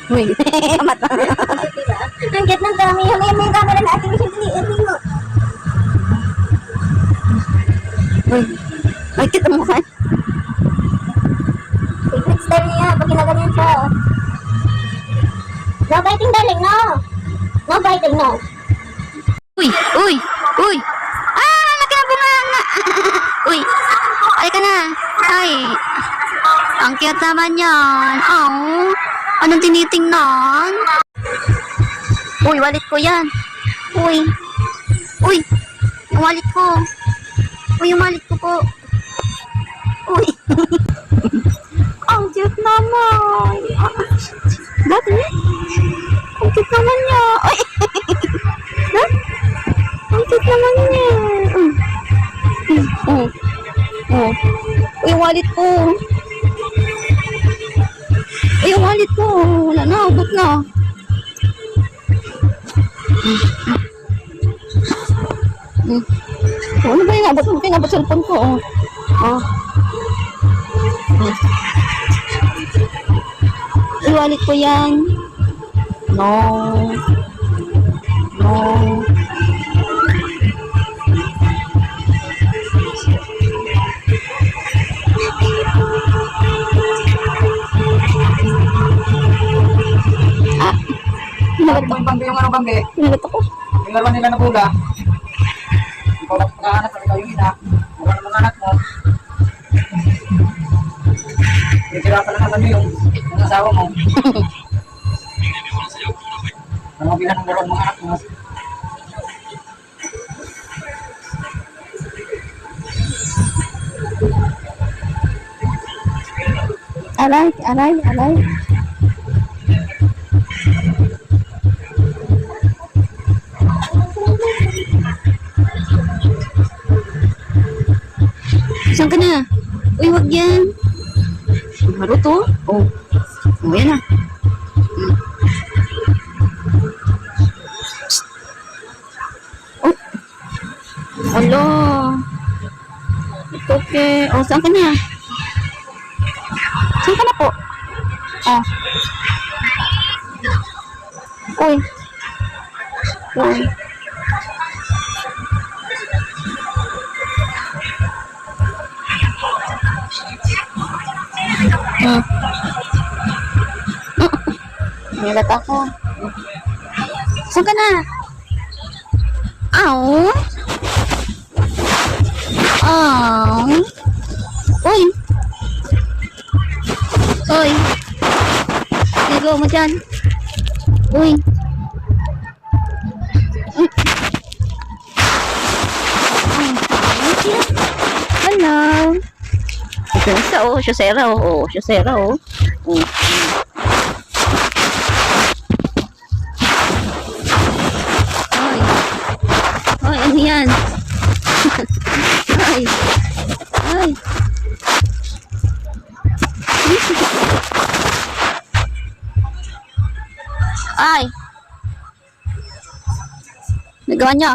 Uy, mata. Ang cute ng dami. Halayan mo yung camera na ating hindi mo. Uy, ay, kita mo ka. Next time niya, pag ginaganyan siya. No biting, darling, no. No biting, no. Uy, uy, uy. Ah, laki na bunganga. Uy, ay ka na. Ay, ang cute naman yan. Oh, anong tinitingnan? Uy, wallet ko yan. Uy, uy, yung wallet ko. Uy, yung wallet ko po. Uy. Ang cute naman. Bakit? Ang cute naman niya. Uy. Ang cute naman niya. Oh. Oh. Uy, yung wallet ko. Uy, yung wallet ko. Wala na, ubot na. Oh, ano ba yung abot mo? Pinabot cellphone ko. Oh. Oh. Uy, wallet ko yan. No. No. Ah. Bakit mo yung bangge yung ano bangge? Pinagat ako. Yung laruan nila na bola. Ikaw lang magkahanap at ikaw yung ina. Mukha ng mga anak mo. Itira pa lang naman yung asawa mo. Ano bilang ng laruan mga anak mo? Aray, aray, aray. Saan ka na? Uy, wag yan. Maro to? Oh. Oh, yan na. Oh. Alo. Ito okay. Oh, saan ka na? Saan ka na po? Oh. Uy. Uy. Nilat ako. Saan ka na? Aw. Aw. Uy. Uy. Ligo mo dyan. Uy. Hello. Ito na siya, oh. Shosera, oh. Shosera, oh. Oh. Ay. Ay, ano yan? Ay. Ay. Ay. Nagawa niya.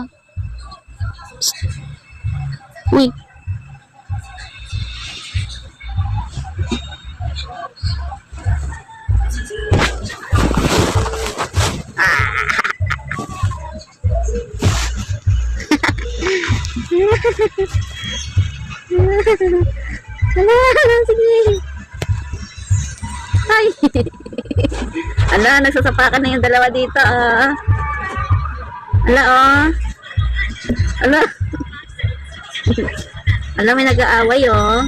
Uy. Sige. Ay. Ala, nagsasapakan na yung dalawa dito, ah. Ala, oh. Ala. Ala, may nag-aaway, oh.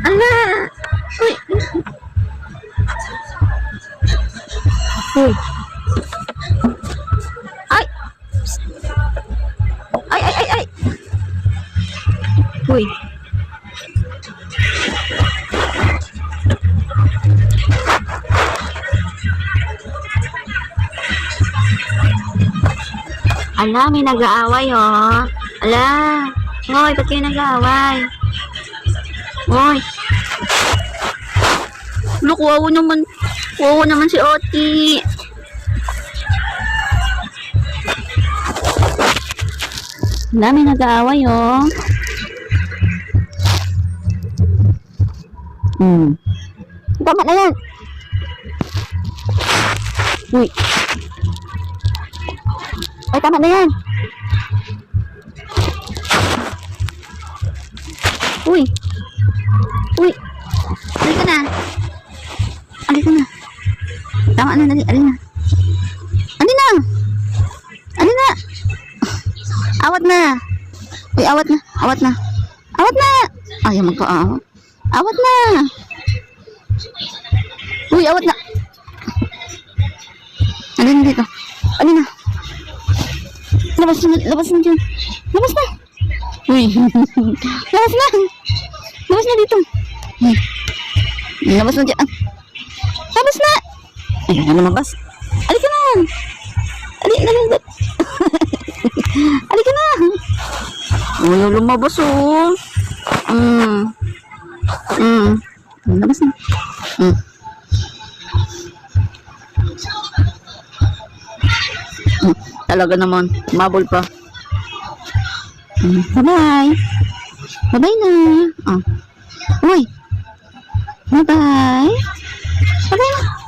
Ala. Uy. Uy. Ay. Ay, ay, ay, ay. Uy. Ala, may nag-aaway, oh. Ala. Hoy, ba't kayo nag-aaway? Hoy. Look, wawo naman. Wawo naman si Oti. Ala, may nag-aaway, oh. Tama na yan. Uy. Ay, tama na yan. Uy. Uy. Halika na. Halika na. Tama na, dali. Alin na. Alin na. Alin na. Awat na. Uy, awat na. Awat na. Awat na. Ayaw magpa-awat. Awat na. Uy, awat na. Alin na dito. Alin na. Labas na. Labas na dyan. Labas na. Uy. Labas na. Labas na dito. Uy. Labas na dyan. Labas na. Ay, ano lumabas? Alika na. Alika na. Alika na. Uy, lumabas oh. Labas na. Talaga naman. Mabol pa. Bye-bye. Bye-bye na. Uy. Bye-bye. Bye-bye na.